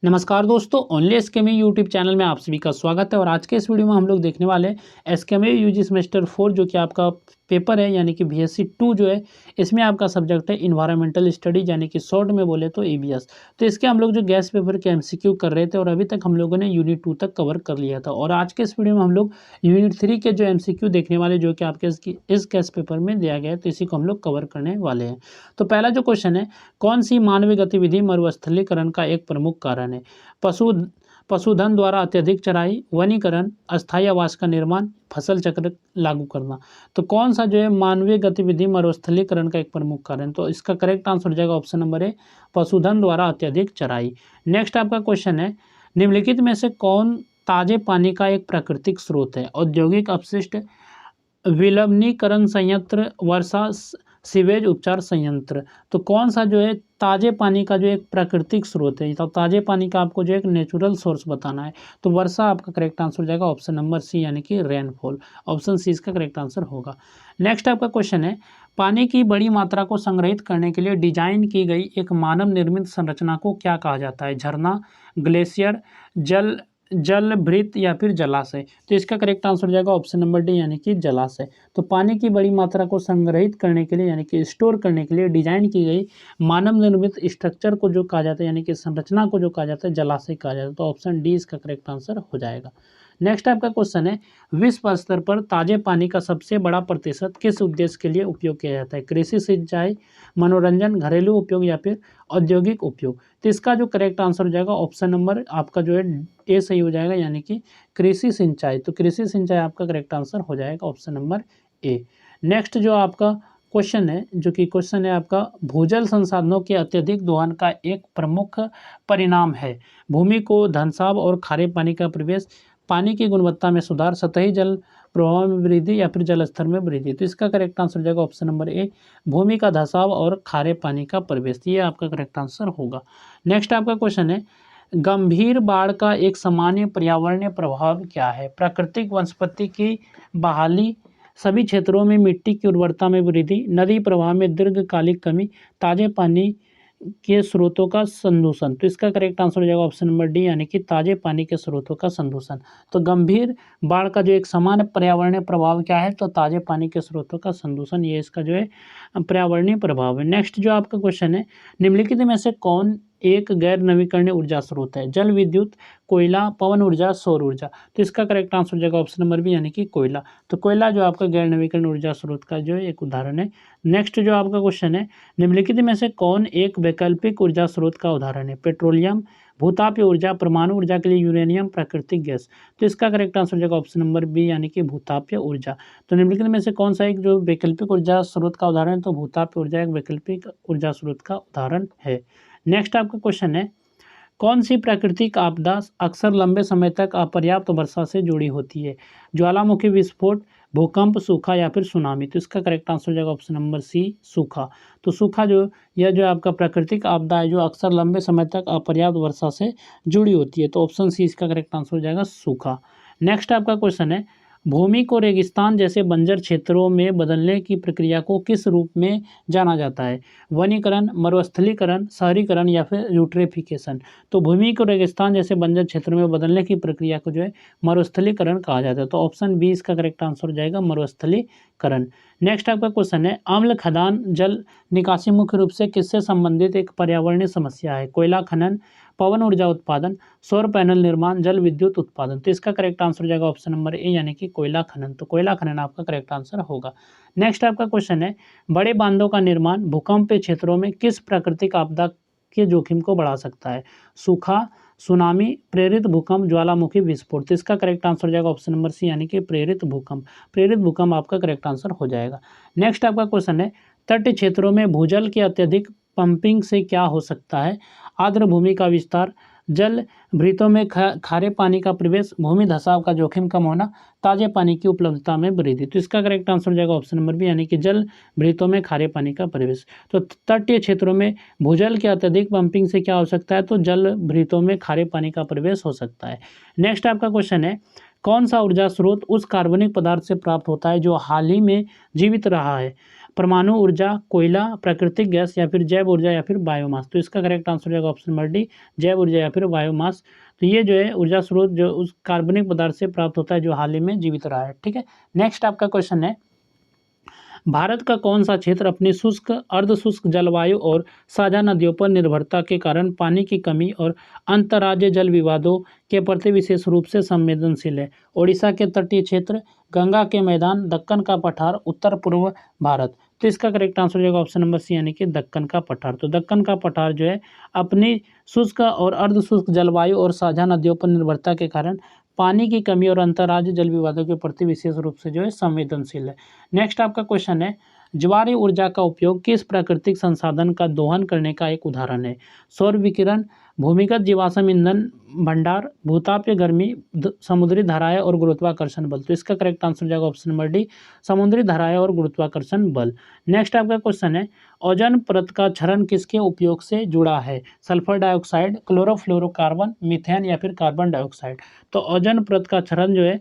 नमस्कार दोस्तों, only एसकेएमई YouTube channel में आप सभी का स्वागत है। और आज के इस वीडियो में हम लोग देखने वाले हैं एसकेएमई यूजी सेमेस्टर 4 जो कि आपका पेपर है, यानी कि बीएससी 2 जो है, इसमें आपका सब्जेक्ट है इन्वायरमेंटल स्टडीज, यानी कि शॉर्ट में बोले तो ईवीएस। तो इसके हम लोग जो गैस पेपर के एमसीक्यू कर रहे थे और अभी तक हम लोगों ने यूनिट 2 तक कवर कर लिया था। और आज के इस वीडियो में हम लोग यूनिट 3 के जो एमसीक्यू देखने वाले, जो कि आपके इस गैस पेपर में दिया गया है, तो इसी को हम लोग कवर करने वाले हैं। तो पहला जो क्वेश्चन है, कौन सी मानवीय गतिविधि मरुस्थलीकरण का एक प्रमुख कारण है? पशु पशुधन द्वारा अत्यधिक चराई, वनीकरण, अस्थायी आवास का निर्माण, फसल चक्र लागू करना। तो कौन सा जो है मानवीय गतिविधि मरुस्थलीकरण का एक प्रमुख कारण? तो इसका करेक्ट आंसर हो जाएगा ऑप्शन नंबर ए, पशुधन द्वारा अत्यधिक चराई। नेक्स्ट आपका क्वेश्चन है, निम्नलिखित में से कौन ताजे पानी का एक प्राकृतिक स्रोत है? औद्योगिक अपशिष्ट, विलवनीकरण संयंत्र, वर्षा सीवेज उपचार संयंत्र। तो कौन सा जो है ताजे पानी का जो एक प्राकृतिक स्रोत है? तो ताजे पानी का आपको जो एक नेचुरल सोर्स बताना है, तो वर्षा आपका करेक्ट आंसर हो जाएगा ऑप्शन नंबर सी, यानी कि रेनफॉल। ऑप्शन सी इसका करेक्ट आंसर होगा। नेक्स्ट आपका क्वेश्चन है, पानी की बड़ी मात्रा को संग्रहित करने के लिए डिजाइन की गई एक मानव निर्मित संरचना को क्या कहा जाता है? झरना, ग्लेशियर, जलभृत या फिर जलाशय। तो इसका करेक्ट आंसर हो जाएगा ऑप्शन नंबर डी, यानी कि जलाशय। तो पानी की बड़ी मात्रा को संग्रहित करने के लिए, यानी कि स्टोर करने के लिए डिजाइन की गई मानव निर्मित स्ट्रक्चर को जो कहा जाता है, यानी कि संरचना को जो कहा जाता है, जलाशय कहा जाता है। तो ऑप्शन डी इसका करेक्ट आंसर हो जाएगा। नेक्स्ट आपका क्वेश्चन है, विश्व स्तर पर ताजे पानी का सबसे बड़ा प्रतिशत किस उद्देश्य के लिए उपयोग किया जाता है? कृषि, सिंचाई, मनोरंजन, घरेलू उपयोग या फिर औद्योगिक उपयोग। तो इसका जो करेक्ट आंसर हो जाएगा ऑप्शन नंबर आपका जो है ए सही हो जाएगा, यानी कि कृषि सिंचाई। तो कृषि सिंचाई आपका करेक्ट आंसर हो जाएगा ऑप्शन नंबर ए। नेक्स्ट जो आपका क्वेश्चन है, जो कि क्वेश्चन है आपका, भूजल संसाधनों के अत्यधिक दोहन का एक प्रमुख परिणाम है? भूमि को धंसाव और खारे पानी का प्रवेश, पानी की गुणवत्ता में सुधार, सतही जल प्रवाह में वृद्धि या फिर जल स्तर में वृद्धि। तो इसका करेक्ट आंसर हो जाएगा ऑप्शन नंबर ए, भूमि का धंसाव और खारे पानी का प्रवेश। ये आपका करेक्ट आंसर होगा। नेक्स्ट आपका क्वेश्चन है, गंभीर बाढ़ का एक सामान्य पर्यावरणीय प्रभाव क्या है? प्राकृतिक वनस्पति की बहाली, सभी क्षेत्रों में मिट्टी की उर्वरता में वृद्धि, नदी प्रवाह में दीर्घकालिक कमी, ताजे पानी के स्रोतों का संदूषण। तो इसका करेक्ट आंसर हो जाएगा ऑप्शन नंबर डी, यानी कि ताजे पानी के स्रोतों का संदूषण। तो गंभीर बाढ़ का जो एक सामान्य पर्यावरणीय प्रभाव क्या है? तो ताजे पानी के स्रोतों का संदूषण, ये इसका जो है पर्यावरणीय प्रभाव है। नेक्स्ट जो आपका क्वेश्चन है, निम्नलिखित में से कौन एक गैर नवीकरणीय ऊर्जा स्रोत है? जल विद्युत, कोयला, पवन ऊर्जा, सौर ऊर्जा। तो इसका करेक्ट आंसर हो जाएगा ऑप्शन नंबर बी, यानी कि कोयला। तो कोयला जो आपका गैर नवीकरणीय ऊर्जा स्रोत का जो है एक उदाहरण है। नेक्स्ट जो आपका क्वेश्चन है, निम्नलिखित में से कौन एक वैकल्पिक ऊर्जा स्रोत का उदाहरण है? पेट्रोलियम, भूतापीय ऊर्जा, परमाणु ऊर्जा के लिए यूरेनियम, प्राकृतिक गैस। तो इसका करेक्ट आंसर हो जाएगा ऑप्शन नंबर बी, यानी कि भूतापीय ऊर्जा। तो निम्नलिखित में से कौन सा एक जो वैकल्पिक ऊर्जा स्रोत का उदाहरण है? तो भूतापीय ऊर्जा एक वैकल्पिक ऊर्जा स्रोत का उदाहरण है। नेक्स्ट आपका क्वेश्चन है, कौन सी प्राकृतिक आपदा अक्सर लंबे समय तक अपर्याप्त वर्षा से जुड़ी होती है? ज्वालामुखी विस्फोट, भूकंप, सूखा या फिर सुनामी। तो इसका करेक्ट आंसर हो जाएगा ऑप्शन नंबर सी, सूखा। तो सूखा जो यह जो आपका प्राकृतिक आपदा है, जो अक्सर लंबे समय तक अपर्याप्त वर्षा से जुड़ी होती है। तो ऑप्शन सी इसका करेक्ट आंसर हो जाएगा सूखा। नेक्स्ट आपका क्वेश्चन है, भूमि को रेगिस्तान जैसे बंजर क्षेत्रों में बदलने की प्रक्रिया को किस रूप में जाना जाता है? वनीकरण, मरुस्थलीकरण, शहरीकरण या फिर यूट्रेफिकेशन। तो भूमि को रेगिस्तान जैसे बंजर क्षेत्रों में बदलने की प्रक्रिया को जो है मरुस्थलीकरण कहा जाता है। तो ऑप्शन बी इसका करेक्ट आंसर हो जाएगा मरुस्थलीकरण। नेक्स्ट आपका क्वेश्चन है, अम्ल खदान जल निकासी मुख्य रूप से किससे संबंधित एक पर्यावरणीय समस्या है? कोयला खनन, पवन ऊर्जा उत्पादन, सौर पैनल निर्माण, जल विद्युत उत्पादन। तो इसका करेक्ट आंसर हो जाएगा ऑप्शन नंबर ए, यानी कि कोयला खनन। तो कोयला खनन आपका करेक्ट आंसर होगा। नेक्स्ट आपका क्वेश्चन है, बड़े बांधों का निर्माण भूकंपीय क्षेत्रों में किस प्राकृतिक आपदा के जोखिम को बढ़ा सकता है? सूखा, सुनामी, प्रेरित भूकंप, ज्वालामुखी विस्फोट। तो इसका करेक्ट आंसर हो जाएगा ऑप्शन नंबर सी, यानी कि प्रेरित भूकंप। प्रेरित भूकंप आपका करेक्ट आंसर हो जाएगा। नेक्स्ट आपका क्वेश्चन है, तटीय क्षेत्रों में भूजल के अत्यधिक पंपिंग से क्या हो सकता है? आर्द्र भूमि का विस्तार, जल भृतों में खारे पानी का प्रवेश, भूमि धंसाव का जोखिम कम होना, ताजे पानी की उपलब्धता में वृद्धि। तो इसका करेक्ट आंसर हो जाएगा ऑप्शन नंबर बी, यानी कि जल भृतों में खारे पानी का प्रवेश। तो तटीय क्षेत्रों में भूजल के अत्यधिक पंपिंग से क्या हो सकता है? तो जल भृतों में खारे पानी का प्रवेश हो सकता है। नेक्स्ट आपका क्वेश्चन है, कौन सा ऊर्जा स्रोत उस कार्बनिक पदार्थ से प्राप्त होता है जो हाल ही में जीवित रहा है? परमाणु ऊर्जा, कोयला, प्राकृतिक गैस या फिर जैव ऊर्जा या फिर बायोमास। तो इसका करेक्ट आंसर हो जाएगा ऑप्शन नंबर डी, जैव ऊर्जा या फिर बायोमास। तो ये जो है ऊर्जा स्रोत जो उस कार्बनिक पदार्थ से प्राप्त होता है जो हाल ही में जीवित रहा है। ठीक है, नेक्स्ट आपका क्वेश्चन है, भारत का कौन सा क्षेत्र अपनी शुष्क, अर्ध शुष्क जलवायु और साझा नदियों पर निर्भरता के कारण पानी की कमी और अंतर्राज्यीय जल विवादों के प्रति विशेष रूप से संवेदनशील है? ओडिशा के तटीय क्षेत्र, गंगा के मैदान, दक्कन का पठार, उत्तर पूर्व भारत। तो इसका करेक्ट आंसर हो जाएगा ऑप्शन नंबर सी यानी कि दक्कन का पठार। तो दक्कन का पठार जो है अपनी शुष्क और अर्ध शुष्क जलवायु और साझा नदियों पर निर्भरता के कारण पानी की कमी और अंतर्राज्यीय जल विवादों के प्रति विशेष रूप से जो है संवेदनशील है। नेक्स्ट आपका क्वेश्चन है, ज्वारीय ऊर्जा का उपयोग किस प्राकृतिक संसाधन का दोहन करने का एक उदाहरण है? सौर विकिरण, भूमिगत जीवाश्म ईंधन भंडार, भूतापीय गर्मी, समुद्री धाराएं और गुरुत्वाकर्षण बल। तो इसका करेक्ट आंसर हो जाएगा ऑप्शन नंबर डी, समुद्री धाराएं और गुरुत्वाकर्षण बल। नेक्स्ट आपका क्वेश्चन है, ओजोन परत का क्षरण किसके उपयोग से जुड़ा है? सल्फर डाइऑक्साइड, क्लोरोफ्लोरोकार्बन, मीथेन या फिर कार्बन डाइऑक्साइड। तो ओजोन परत का क्षरण जो है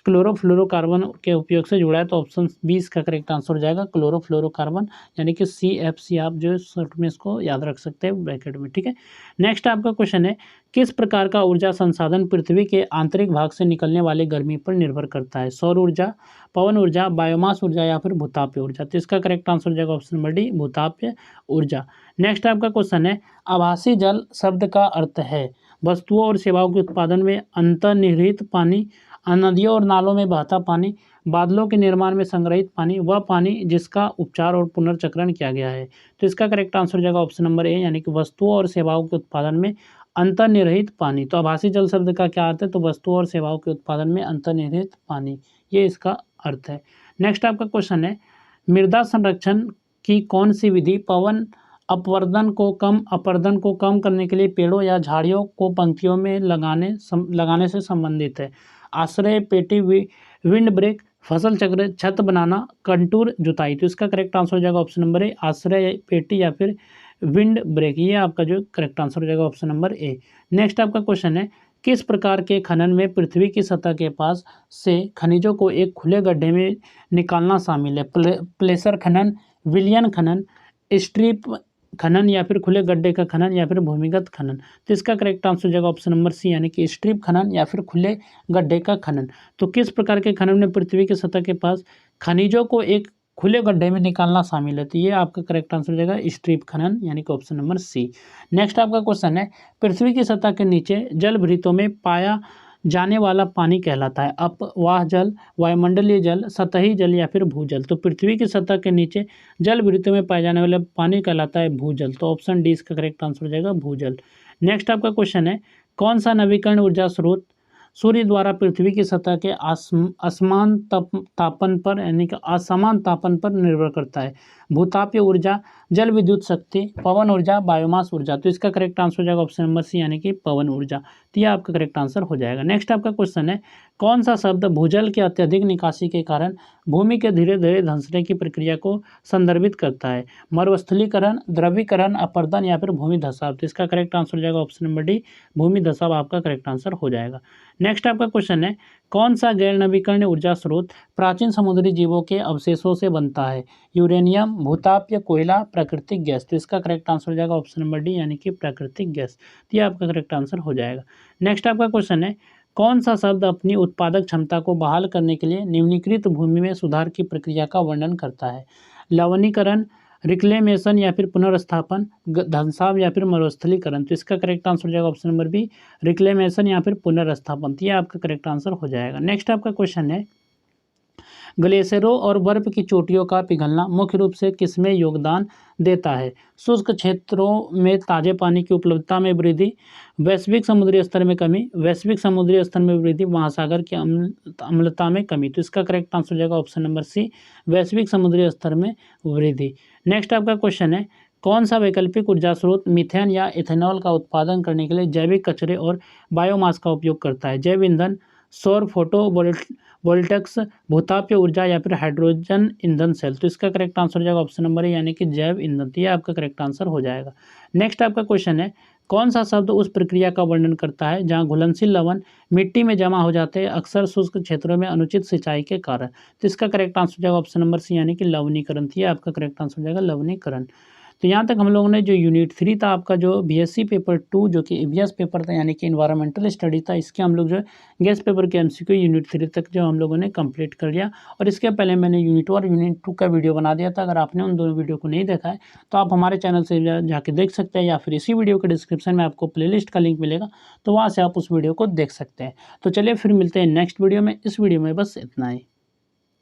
क्लोरोफ्लोरोकार्बन के उपयोग से जुड़ा है। तो ऑप्शन 20 का करेक्ट आंसर हो जाएगा क्लोरोफ्लोरोकार्बन यानी कि CFC। आप जो है शॉर्ट में इसको याद रख सकते हैं ब्रैकेट में। ठीक है, नेक्स्ट आपका क्वेश्चन है, किस प्रकार का ऊर्जा संसाधन पृथ्वी के आंतरिक भाग से निकलने वाले गर्मी पर निर्भर करता है? सौर ऊर्जा, पवन ऊर्जा, बायोमास ऊर्जा या फिर भूतापीय ऊर्जा। तो इसका करेक्ट आंसर हो जाएगा ऑप्शन नंबर डी, भूतापीय ऊर्जा। नेक्स्ट आपका क्वेश्चन है, आभासी जल शब्द का अर्थ है वस्तुओं और सेवाओं के उत्पादन में अंतर्निहित पानी, नदियों और नालों में बहता पानी, बादलों के निर्माण में संग्रहित पानी, वह पानी जिसका उपचार और पुनर्चक्रण किया गया है। तो इसका करेक्ट आंसर हो जाएगा ऑप्शन नंबर ए यानी कि वस्तुओं और सेवाओं के उत्पादन में अंतर्निहित पानी। तो आभासी जल शब्द का क्या अर्थ है? तो वस्तुओं और सेवाओं के उत्पादन में अंतर्निहित पानी, ये इसका अर्थ है। नेक्स्ट आपका क्वेश्चन है, मृदा संरक्षण की कौन सी विधि पवन अपवर्तन को कम करने के लिए पेड़ों या झाड़ियों को पंक्तियों में लगाने से संबंधित है? आश्रय पेटी, विंड ब्रेक, फसल चक्र, छत बनाना, कंटूर जुताई। तो इसका करेक्ट आंसर हो जाएगा ऑप्शन नंबर ए, आश्रय पेटी या फिर विंड ब्रेक। ये आपका जो करेक्ट आंसर हो जाएगा ऑप्शन नंबर ए। नेक्स्ट आपका क्वेश्चन है, किस प्रकार के खनन में पृथ्वी की सतह के पास से खनिजों को एक खुले गड्ढे में निकालना शामिल है? प्लेसर खनन, विलियन खनन, स्ट्रिप खनन या फिर खुले गड्ढे का खनन या फिर भूमिगत खनन। तो इसका करेक्ट आंसर हो जाएगा ऑप्शन नंबर सी यानी कि स्ट्रिप खनन या फिर खुले गड्ढे का खनन। तो किस प्रकार के खनन में पृथ्वी की सतह के पास खनिजों को एक खुले गड्ढे में निकालना शामिल है? तो ये आपका करेक्ट आंसर हो जाएगा स्ट्रिप खनन यानी कि ऑप्शन नंबर सी। नेक्स्ट आपका क्वेश्चन है, पृथ्वी की सतह के नीचे जलभृतों में पाया जाने वाला पानी कहलाता है अपवाह जल, वायुमंडलीय जल, सतही जल या फिर भूजल। तो पृथ्वी की सतह के नीचे जलभृतों में पाए जाने वाला पानी कहलाता है भूजल। तो ऑप्शन डी इसका करेक्ट आंसर हो जाएगा भूजल। नेक्स्ट आपका क्वेश्चन है, कौन सा नवीकरण ऊर्जा स्रोत सूर्य द्वारा पृथ्वी की सतह के असमान तापन पर यानी कि असमान तापन पर निर्भर करता है? भूतापीय ऊर्जा, जल विद्युत शक्ति, पवन ऊर्जा, बायोमास ऊर्जा। तो इसका करेक्ट आंसर हो जाएगा ऑप्शन नंबर सी यानी कि पवन ऊर्जा। तो यह आपका करेक्ट आंसर हो जाएगा। नेक्स्ट आपका क्वेश्चन है, कौन सा शब्द भूजल के अत्यधिक निकासी के कारण भूमि के धीरे धीरे धंसने की प्रक्रिया को संदर्भित करता है? मरुस्थलीकरण, द्रवीकरण, अपरदन या फिर भूमि धसाव। तो इसका करेक्ट आंसर हो जाएगा ऑप्शन नंबर डी, भूमि धसाव आपका करेक्ट आंसर हो जाएगा। नेक्स्ट आपका क्वेश्चन है, कौन सा गैर नवीकरणीय ऊर्जा स्रोत प्राचीन समुद्री जीवों के अवशेषों से बनता है? यूरेनियम, भूतापीय, कोयला, प्राकृतिक गैस। तो इसका करेक्ट आंसर हो जाएगा ऑप्शन नंबर डी यानी कि प्राकृतिक गैस। तो यह आपका करेक्ट आंसर हो जाएगा। नेक्स्ट आपका क्वेश्चन है, कौन सा शब्द अपनी उत्पादक क्षमता को बहाल करने के लिए निम्नलिखित भूमि में सुधार की प्रक्रिया का वर्णन करता है? लवणीकरण, रिक्लेमेशन या फिर पुनर्स्थापन, धंसाव या फिर मरुस्थलीकरण। तो इसका करेक्ट आंसर हो जाएगा ऑप्शन नंबर बी, रिक्लेमेशन या फिर पुनर्स्थापन। तो ये आपका करेक्ट आंसर हो जाएगा। नेक्स्ट आपका क्वेश्चन है, ग्लेशियरों और बर्फ की चोटियों का पिघलना मुख्य रूप से किसमें योगदान देता है? शुष्क क्षेत्रों में ताजे पानी की उपलब्धता में वृद्धि, वैश्विक समुद्री स्तर में कमी, वैश्विक समुद्री स्तर में वृद्धि, महासागर की अम्लता में कमी। तो इसका करेक्ट आंसर हो जाएगा ऑप्शन नंबर सी, वैश्विक समुद्री स्तर में वृद्धि। नेक्स्ट आपका क्वेश्चन है, कौन सा वैकल्पिक ऊर्जा स्रोत मीथेन या इथेनॉल का उत्पादन करने के लिए जैविक कचरे और बायोमास का उपयोग करता है? जैव ईंधन, सौर फोटोवोल्टिक्स, भूतापीय ऊर्जा या फिर हाइड्रोजन ईंधन सेल। तो इसका करेक्ट आंसर हो जाएगा ऑप्शन नंबर ए यानी कि जैव ईंधन। ये आपका करेक्ट आंसर हो जाएगा। नेक्स्ट आपका क्वेश्चन है, कौन सा शब्द उस प्रक्रिया का वर्णन करता है जहाँ घुलनशील लवण मिट्टी में जमा हो जाते हैं, अक्सर शुष्क क्षेत्रों में अनुचित सिंचाई के कारण? तो इसका करेक्ट आंसर हो जाएगा ऑप्शन नंबर सी, यानी कि लवणीकरण। तो ये आपका करेक्ट आंसर हो जाएगा लवणीकरण। तो यहाँ तक हम लोगों ने जो यूनिट 3 था आपका, जो बीएससी पेपर 2 जो कि ईवीएस पेपर था, यानी कि इन्वायरमेंटल स्टडी था, इसके हम लोग जो है गेस्ट पेपर के एमसीक्यू यूनिट 3 तक जो हम लोगों ने कंप्लीट कर लिया। और इसके पहले मैंने यूनिट 1 और यूनिट 2 का वीडियो बना दिया था। अगर आपने उन दोनों वीडियो को नहीं देखा है तो आप हमारे चैनल से जाके देख सकते हैं, या फिर इसी वीडियो के डिस्क्रिप्शन में आपको प्लेलिस्ट का लिंक मिलेगा, तो वहाँ से आप उस वीडियो को देख सकते हैं। तो चलिए फिर मिलते हैं नेक्स्ट वीडियो में। इस वीडियो में बस इतना ही।